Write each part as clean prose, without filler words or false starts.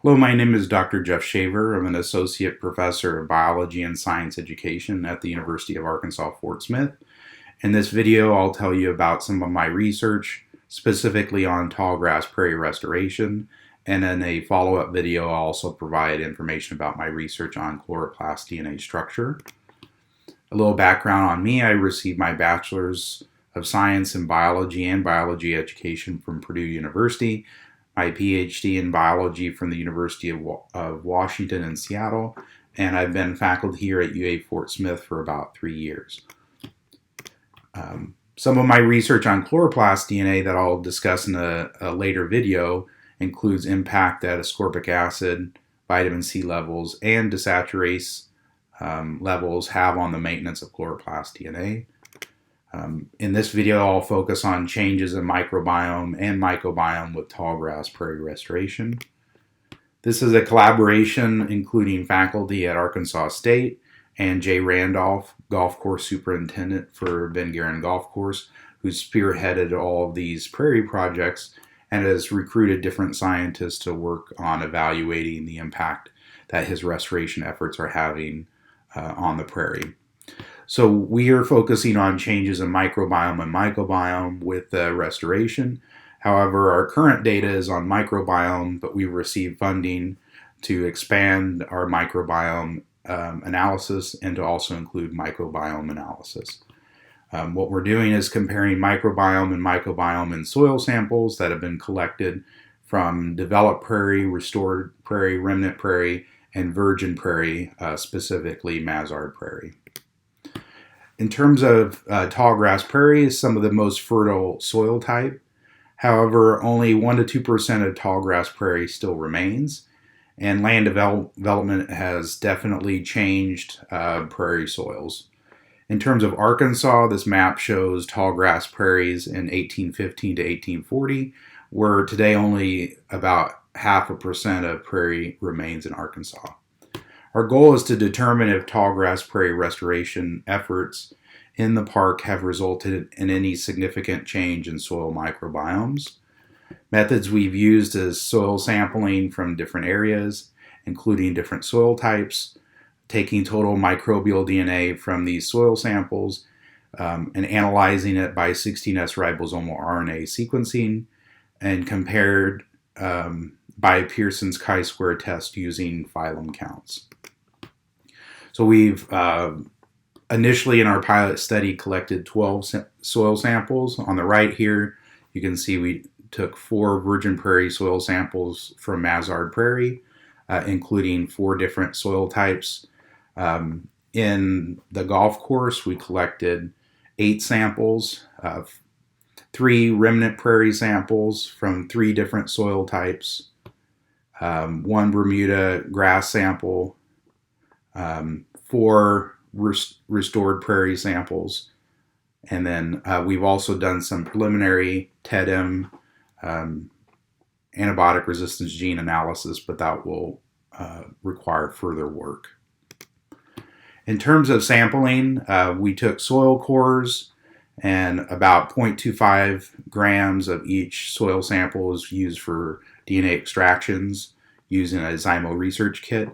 Hello, my name is Dr. Jeff Shaver. I'm an Associate Professor of Biology and Science Education at the University of Arkansas Fort Smith. In this video, I'll tell you about some of my research, specifically on tallgrass prairie restoration, and in a follow-up video, I'll also provide information about my research on chloroplast DNA structure. A little background on me: I received my Bachelor's of Science in Biology and Biology Education from Purdue University, my PhD in biology from the University of Washington in Seattle, and I've been faculty here at UA Fort Smith for about 3 years. Some of my research on chloroplast DNA that I'll discuss in a later video includes impact that ascorbic acid, vitamin C levels, and desaturase levels have on the maintenance of chloroplast DNA. In this video, I'll focus on changes in microbiome and mycobiome with tallgrass prairie restoration. This is a collaboration including faculty at Arkansas State and Jay Randolph, golf course superintendent for Ben Guerin Golf Course, who spearheaded all of these prairie projects and has recruited different scientists to work on evaluating the impact that his restoration efforts are having on the prairie. So we are focusing on changes in microbiome and mycobiome with the restoration. However, our current data is on microbiome, but we've received funding to expand our microbiome analysis and to also include mycobiome analysis. What we're doing is comparing microbiome and mycobiome in soil samples that have been collected from developed prairie, restored prairie, remnant prairie, and virgin prairie, specifically Mazard prairie. In terms of tallgrass prairie, is some of the most fertile soil type. However, only 1 to 2% of tallgrass prairie still remains, and land development has definitely changed prairie soils. In terms of Arkansas, this map shows tallgrass prairies in 1815 to 1840, where today only about 0.5% of prairie remains in Arkansas. Our goal is to determine if tallgrass prairie restoration efforts in the park have resulted in any significant change in soil microbiomes. Methods we've used is soil sampling from different areas, including different soil types, taking total microbial DNA from these soil samples and analyzing it by 16S ribosomal RNA sequencing, and compared by Pearson's chi-square test using phylum counts. So we've initially in our pilot study collected 12 soil samples. On the right here, you can see we took 4 virgin prairie soil samples from Mazard Prairie, including 4 different soil types. In the golf course, we collected 8 samples, 3 remnant prairie samples from 3 different soil types, 1 Bermuda grass sample, 4 restored prairie samples, and then we've also done some preliminary TEDM antibiotic resistance gene analysis, but that will require further work. In terms of sampling, we took soil cores, and about 0.25 grams of each soil sample is used for DNA extractions using a Zymo research kit.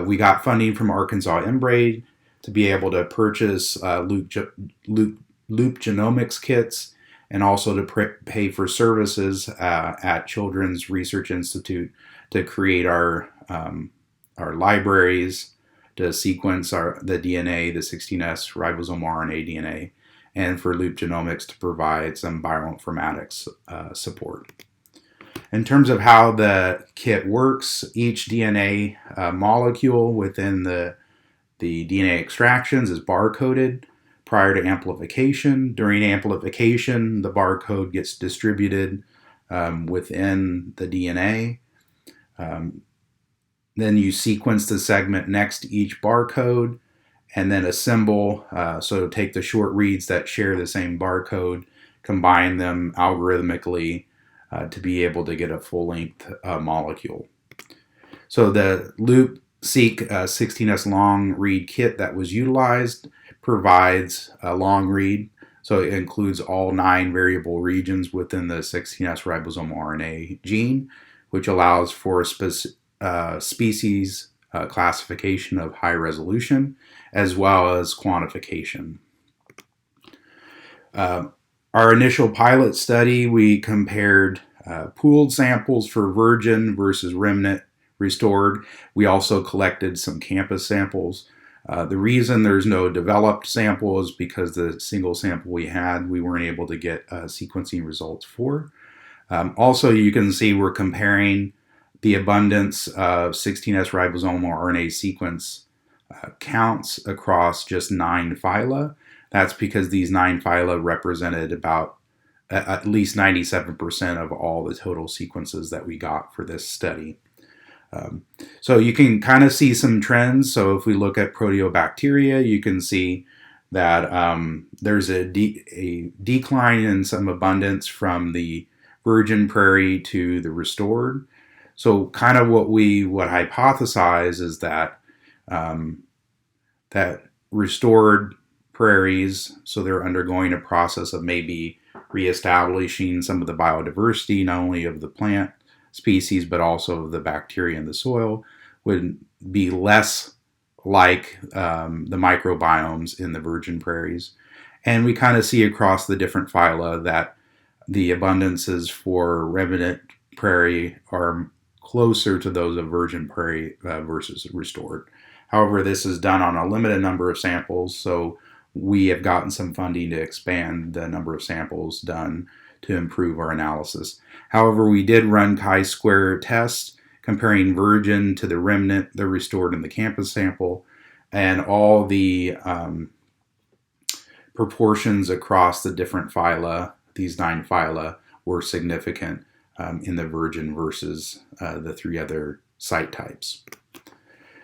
We got funding from Arkansas Inbred to be able to purchase loop genomics kits, and also to pay for services at Children's Research Institute to create our libraries, to sequence the DNA, the 16S ribosomal RNA DNA, and for loop genomics to provide some bioinformatics support. In terms of how the kit works, each DNA molecule within the DNA extractions is barcoded prior to amplification. During amplification, the barcode gets distributed within the DNA. Then you sequence the segment next to each barcode and then assemble. So take the short reads that share the same barcode, combine them algorithmically to be able to get a full-length molecule. So the loop-seq 16S long read kit that was utilized provides a long read, so it includes all 9 variable regions within the 16S ribosomal RNA gene, which allows for species classification of high resolution, as well as quantification. Our initial pilot study, we compared pooled samples for virgin versus remnant restored. We also collected some campus samples. The reason there's no developed sample is because the single sample we had, we weren't able to get sequencing results for. Also, you can see we're comparing the abundance of 16S ribosomal RNA sequence counts across just 9 phyla. That's because these 9 phyla represented about at least 97% of all the total sequences that we got for this study. So you can kind of see some trends. So if we look at proteobacteria, you can see that there's a decline in some abundance from the virgin prairie to the restored. So kind of what we would hypothesize is that that restored prairies, so they're undergoing a process of maybe reestablishing some of the biodiversity, not only of the plant species, but also of the bacteria in the soil, would be less like the microbiomes in the virgin prairies. And we kind of see across the different phyla that the abundances for remnant prairie are closer to those of virgin prairie versus restored. However, this is done on a limited number of samples, so we have gotten some funding to expand the number of samples done to improve our analysis. However, we did run chi-square tests comparing virgin to the remnant, the restored, and the campus sample, and all the proportions across the different phyla, these 9 phyla, were significant in the virgin versus the 3 other site types.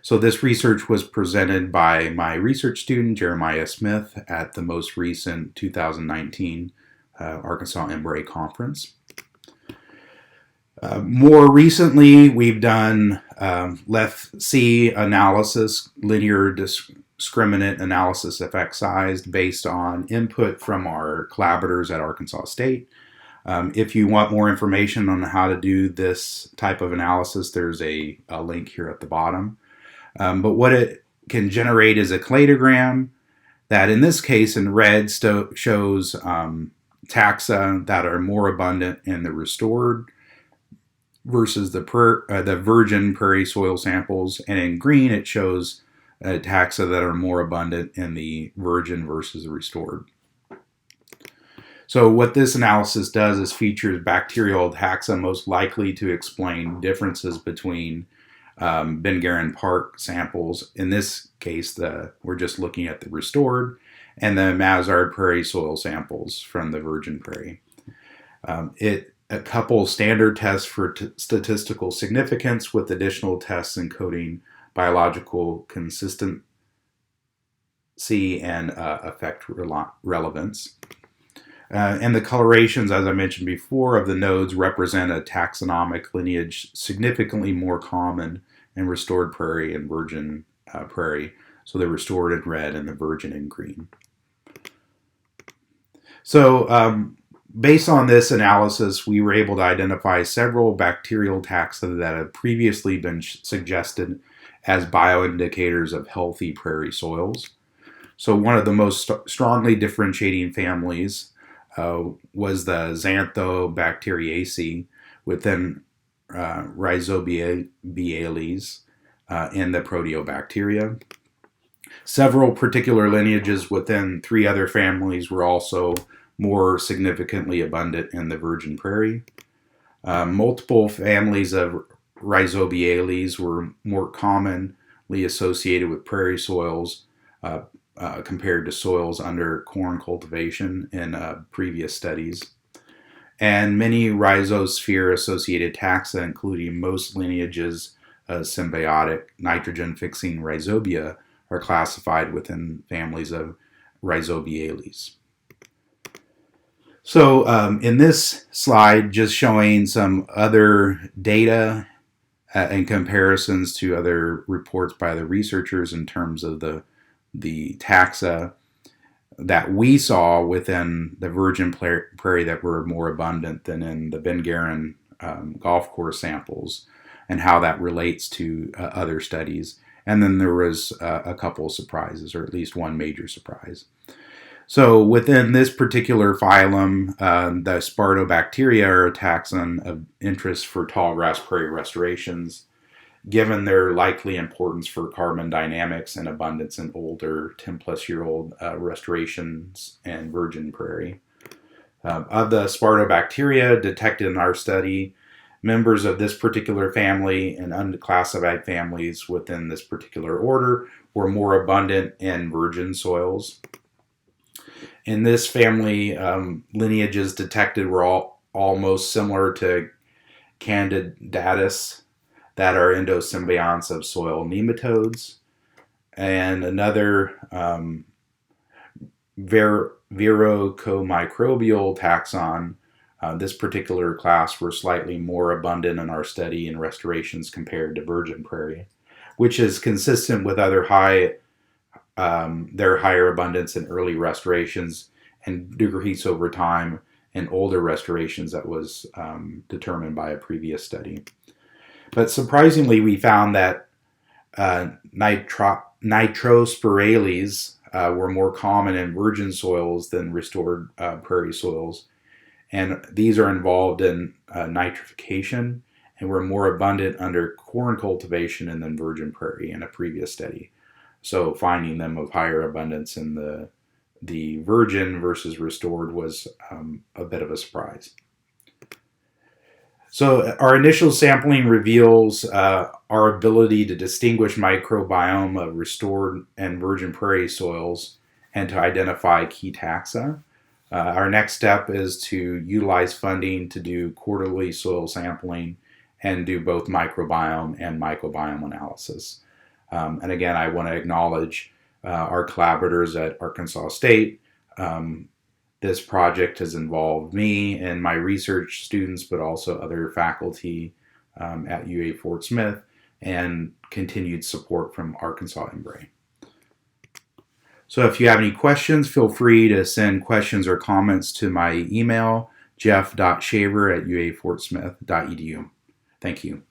So this research was presented by my research student, Jeremiah Smith, at the most recent 2019 Arkansas Embray Conference. More recently, we've done Left-C analysis, linear discriminant analysis effect sized based on input from our collaborators at Arkansas State. If you want more information on how to do this type of analysis, there's a link here at the bottom. But what it can generate is a cladogram that, in this case, in red, shows taxa that are more abundant in the restored versus the virgin prairie soil samples, and in green it shows taxa that are more abundant in the virgin versus the restored. So what this analysis does is features bacterial taxa most likely to explain differences between Ben Garin Park samples. In this case, we're just looking at the restored, and the Mazard Prairie soil samples from the virgin prairie. A couple standard tests for statistical significance with additional tests encoding biological consistency and effect relevance. And the colorations, as I mentioned before, of the nodes represent a taxonomic lineage significantly more common in restored prairie and virgin prairie. So they're restored in red and the virgin in green. So based on this analysis, we were able to identify several bacterial taxa that had previously been suggested as bioindicators of healthy prairie soils. So one of the most strongly differentiating families was the Xanthobacteriaceae within Rhizobiales in the proteobacteria. Several particular lineages within 3 other families were also more significantly abundant in the virgin prairie. Multiple families of Rhizobiales were more commonly associated with prairie soils compared to soils under corn cultivation in previous studies. And many rhizosphere-associated taxa, including most lineages of symbiotic nitrogen-fixing rhizobia, are classified within families of Rhizobiales. So in this slide, just showing some other data and comparisons to other reports by the researchers in terms of the taxa that we saw within the virgin prairie that were more abundant than in the Ben Garin golf course samples and how that relates to other studies. And then there was a couple of surprises, or at least one major surprise. So within this particular phylum, the Spartobacteria are a taxon of interest for tallgrass prairie restorations, given their likely importance for carbon dynamics and abundance in older 10-plus-year-old restorations and virgin prairie. Of the Spartobacteria detected in our study, members of this particular family and unclassified families within this particular order were more abundant in virgin soils. In this family, lineages detected were almost similar to Candidatus that are endosymbionts of soil nematodes. And another Verocomicrobial taxon, this particular class were slightly more abundant in our study in restorations compared to virgin prairie, which is consistent with other their higher abundance in early restorations and decrease over time in older restorations that was determined by a previous study. But surprisingly, we found that nitrospirales were more common in virgin soils than restored prairie soils. And these are involved in nitrification and were more abundant under corn cultivation and than virgin prairie in a previous study. So finding them of higher abundance in the virgin versus restored was a bit of a surprise. So our initial sampling reveals our ability to distinguish microbiome of restored and virgin prairie soils and to identify key taxa. Our next step is to utilize funding to do quarterly soil sampling and do both microbiome and mycobiome analysis. And again, I want to acknowledge our collaborators at Arkansas State. This project has involved me and my research students, but also other faculty at UA Fort Smith, and continued support from Arkansas Embry. So if you have any questions, feel free to send questions or comments to my email, jeff.shaver@uafortsmith.edu. Thank you.